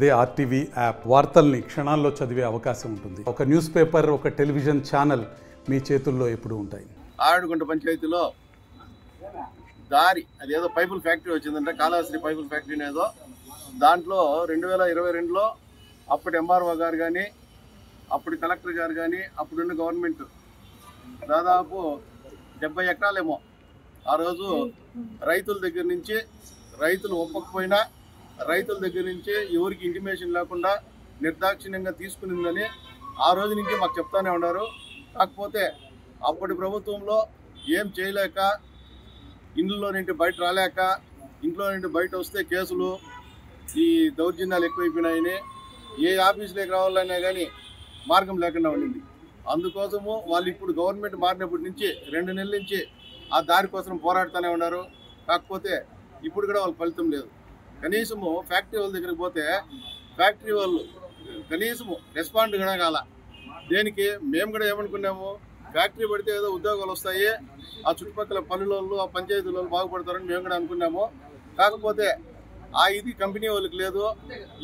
అదే RTV app వార్తల్ని క్షణాల్లో చదివే అవకాశం ఉంటుంది. ఒక న్యూస్ పేపర్, ఒక టెలివిజన్ ఛానల్ మీ చేతుల్లో ఎప్పుడూ ఉంటాయి. ఆడుగుంట పంచాయతీలో దారి అదేదో పైపుల ఫ్యాక్టరీ వచ్చిందంటే, కాళహస్తి పైపుల ఫ్యాక్టరీ ఏదో, దాంట్లో 2022లో అప్పటి ఎంఆర్ఓ గారు కానీ, అప్పటి కలెక్టర్ గారు కానీ, అప్పుడున్న గవర్నమెంట్ దాదాపు 70 ఎకరాలేమో ఆ రోజు రైతుల దగ్గర నుంచి, రైతులు ఒప్పకపోయినా రైతుల దగ్గర నుంచి ఎవరికి ఇంటిమేషన్ లేకుండా నిర్దాక్షిణ్యంగా తీసుకునిందని ఆ రోజు నుంచి మాకు చెప్తానే ఉన్నారు. కాకపోతే అప్పటి ప్రభుత్వంలో ఏం చేయలేక, ఇంట్లో నుండి బయట రాలేక, ఇంట్లో నుండి బయట వస్తే కేసులు, ఈ దౌర్జన్యాలు ఎక్కువైపోయినాయని, ఏ ఆఫీసులోకి రావాలన్నా కానీ మార్గం లేకుండా ఉండింది. అందుకోసము వాళ్ళు ఇప్పుడు గవర్నమెంట్ మారినప్పటి నుంచి 2 నెలల నుంచి ఆ దారి కోసం పోరాడుతూనే ఉన్నారు. కాకపోతే ఇప్పుడు కూడా వాళ్ళ ఫలితం లేదు. కనీసము ఫ్యాక్టరీ వాళ్ళ దగ్గరికి పోతే ఫ్యాక్టరీ వాళ్ళు కనీసము రెస్పాండ్ కూడా కాల. దేనికి మేము కూడా ఏమనుకున్నాము, ఫ్యాక్టరీ పడితే ఏదో ఉద్యోగాలు వస్తాయి, ఆ చుట్టుపక్కల పల్లెలు, ఆ పంచాయతీలు బాగుపడతారని మేము కూడా అనుకున్నాము. కాకపోతే ఆ ఇది కంపెనీ వాళ్ళకి లేదు.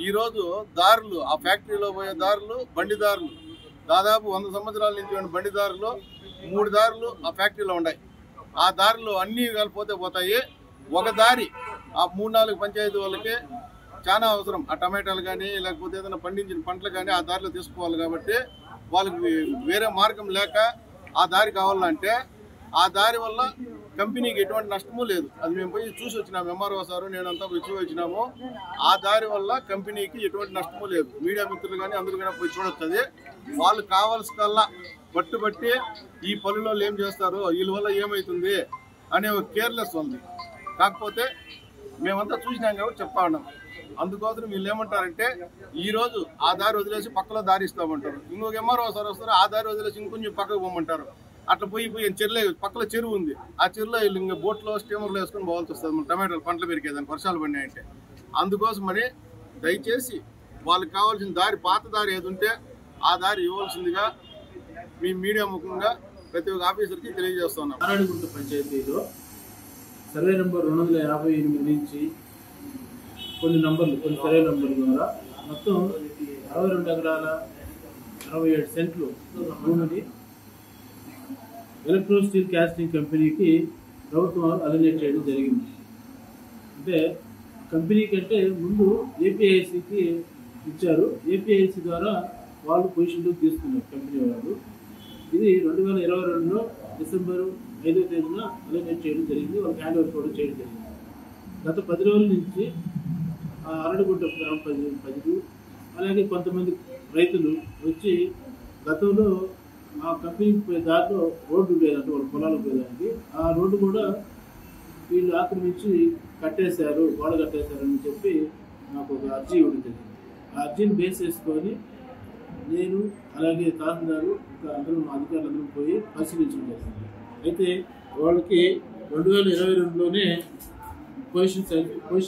ఈరోజు దారులు, ఆ ఫ్యాక్టరీలో పోయే దారులు, బండిదారులు, దాదాపు 100 సంవత్సరాల నుంచి ఉన్న బండిదారులు 3 దారులు ఆ ఫ్యాక్టరీలో ఉన్నాయి. ఆ దారులు అన్నీ కలిపిపోతే పోతాయి. ఒక దారి ఆ 3-4 పంచాయతీ వాళ్ళకి చాలా అవసరం. ఆ టమాటాలు కానీ, లేకపోతే ఏదైనా పండించిన పంటలు కానీ ఆ దారిలో తీసుకోవాలి. కాబట్టి వాళ్ళకి వేరే మార్గం లేక ఆ దారి కావాలంటే, ఆ దారి వల్ల కంపెనీకి ఎటువంటి నష్టము లేదు. అది మేము పోయి చూసి వచ్చినాము, ఎంఆర్ఓ సారు నేనంతా పోయి చూసి వచ్చినాము. ఆ దారి వల్ల కంపెనీకి ఎటువంటి నష్టము లేదు. మీడియా మిత్రులు కానీ అందరూ కూడా పోయి చూడొస్తుంది. వాళ్ళు కావాల్సికల్లా పట్టుబట్టి ఈ పనులలో ఏం చేస్తారు, వీళ్ళ వల్ల ఏమవుతుంది అనే ఒక కేర్లెస్ ఉంది. కాకపోతే మేమంతా చూసినాం కాబట్టి చెప్తా ఉన్నాం. అందుకోసం వీళ్ళు ఏమంటారంటే, ఈరోజు ఆ దారి వదిలేసి పక్కలో దారి ఇస్తామంటారు. ఇంకొక ఎంఆర్ఓ సార్ వస్తారు, ఆ దారి వదిలేసి ఇంకొంచెం పక్కకు పోమంటారు. అట్లా పోయి చెరువులే, పక్కలో చెరువు ఉంది, ఆ చెరువులో వీళ్ళు ఇంకా బోట్లో స్టీమర్లో వేసుకొని పోవాల్సి వస్తుంది. మన టమాటాలు పంటలు పెరిగేదాన్ని వర్షాలు పడినాయంటే. అందుకోసమని దయచేసి వాళ్ళకి కావాల్సిన దారి, పాత దారి ఏది ఉంటే ఆ దారి ఇవ్వాల్సిందిగా మీ మీడియా ముఖంగా ప్రతి ఒక్క ఆఫీసర్కి తెలియజేస్తున్నాం. ఆరాడుగుంట పంచాయతీలో సర్వే నెంబర్ 258 నుంచి కొన్ని సర్వే నంబర్ల ద్వారా మొత్తం 62 ఎకరాల 67 సెంట్లు భూమిని ఎలక్ట్రో స్టీల్ కాస్టింగ్ కంపెనీకి ప్రభుత్వం అలనేట్ చేయడం జరిగింది. అంటే కంపెనీ కంటే ముందు ఏపీఐసికి ఇచ్చారు. ఏపీఐసి ద్వారా వాళ్ళు పొజిషన్లోకి తీసుకున్నారు కంపెనీ వాళ్ళు. ఇది 2022లో డిసెంబర్ 5వ తేదీన అలనేట్ చేయడం జరిగింది. వాళ్ళకి హ్యాండ్ ఓవర్ కూడా చేయడం జరిగింది. గత 10 రోజుల నుంచి అరడుగుంట గ్రామ ప్రజలు అలాగే కొంతమంది రైతులు వచ్చి గతంలో ఆ కంపెనీకి పోయే దారిలో రోడ్డు ఉండేదంటే వాళ్ళ పొలాలకు పోయేదానికి, ఆ రోడ్డు కూడా వీళ్ళు ఆక్రమించి కట్టేశారు, గోడ కట్టేశారని చెప్పి నాకు ఒక అర్జీ ఇవ్వడం జరిగింది. ఆ అర్జీని బేస్ చేసుకొని నేను అలాగే తహసీల్దారు ఇంకా అందరూ అధికారులందరూ పోయి పరిశీలించడం జరిగింది. అయితే వాళ్ళకి 2022లోనే పొజిషన్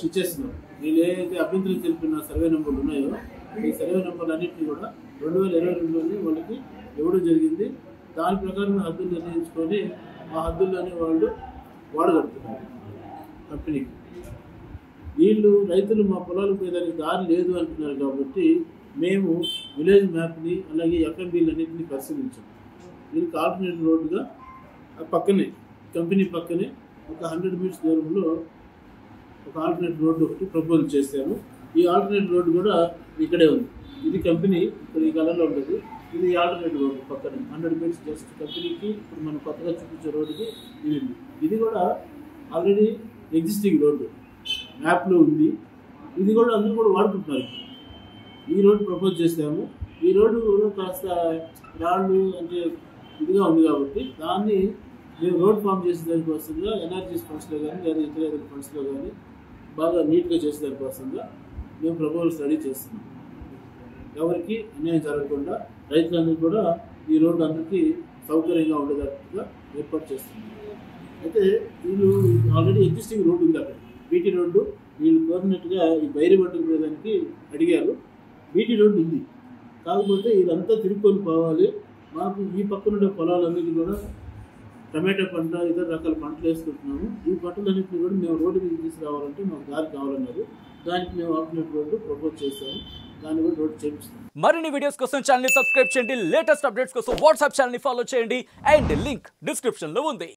ఇచ్చేస్తున్నారు. వీళ్ళు ఏదైతే అభ్యంతరం తెలిపిన సర్వే నెంబర్లు ఉన్నాయో ఈ సర్వే నెంబర్లు అన్నింటినీ కూడా 2022లోనే వాళ్ళకి ఇవ్వడం జరిగింది. దాని ప్రకారం హద్దులు నిర్ణయించుకొని ఆ హద్దుల్లోనే వాళ్ళు వాడగలుగుతున్నారు కంపెనీకి. వీళ్ళు రైతులు మా పొలాలకు పోయేదానికి దారి లేదు అంటున్నారు. కాబట్టి మేము విలేజ్ మ్యాప్ని అలాగే ఎఫ్ఎంబీలు అన్నింటినీ పరిశీలించాం. వీళ్ళకి ఆల్టర్నేటివ్ రోడ్డుగా పక్కనే, కంపెనీ పక్కనే ఒక 100 మీటర్స్ దూరంలో ఒక ఆల్టర్నేటివ్ రోడ్డు ఒకటి ప్రపోజ్ చేశాము. ఈ ఆల్టర్నేటివ్ రోడ్డు కూడా ఇక్కడే ఉంది. ఇది కంపెనీ ఇక్కడ ఈ కలర్లో ఉంటుంది. ఇది ఆల్టర్నేటివ్ రోడ్డు పక్కనే 100 మీటర్స్ జస్ట్ కంపెనీకి ఇప్పుడు మనం కొత్తగా చూపించే రోడ్డుకి ఇది ఉంది. ఇది కూడా ఆల్రెడీ ఎగ్జిస్టింగ్ రోడ్డు మ్యాప్లో ఉంది. ఇది కూడా అందరూ కూడా వాడుకుంటున్నారు. ఈ రోడ్డు ప్రపోజ్ చేసాము. ఈ రోడ్డు కాస్త రాళ్ళు అంటే ఇదిగా ఉంది కాబట్టి దాన్ని మేము రోడ్ ఫామ్ చేసేదానికి వస్తుందిగా ఎన్ఆర్జీఎస్ ఫండ్స్లో కానీ లేదా ఇతర ఫండ్స్లో కానీ బాగా నీట్గా చేసేదానికి వస్తుందిగా మేము ప్రపోజల్స్ రెడీ చేస్తున్నాం. ఎవరికి అన్యాయం జరగకుండా రైతులందరూ కూడా ఈ రోడ్డు అందరికీ సౌకర్యంగా ఉండేటట్టుగా ఏర్పాటు చేస్తున్నాం. అయితే వీళ్ళు ఆల్రెడీ ఎగ్జిస్టింగ్ రోడ్డు ఉంది అక్కడ, బీటీ రోడ్డు. వీళ్ళు కోరినట్టుగా ఈ బైరి బట్టలు పోయేదానికి అడిగారు. బీటీ రోడ్డు ఉంది, కాకపోతే ఇదంతా తిరుక్కొని పోవాలి. మాకు ఈ పక్కన ఉండే పొలాలన్నిటి కూడా టమాటా పంట, ఇతర రకాల పంటలు వేసుకుంటున్నాము. ఈ పంటలన్నింటినీ కూడా మేము రోడ్డు మీద తీసుకురావాలంటే మాకు దారి కావాలన్నారు. దానికి మేము ఆల్టర్నేట్ రోడ్డు ప్రపోజ్ చేస్తాము, దాన్ని కూడా రోడ్డు చేపిస్తాం. మరిన్ని వీడియోస్ కోసం ఛానల్ ని సబ్స్క్రైబ్ చేయండి, లేటెస్ట్ అప్డేట్స్ కోసం వాట్సాప్ ఛానల్ ని ఫాలో చేయండి అండ్ లింక్ డిస్క్రిప్షన్ లో ఉంది.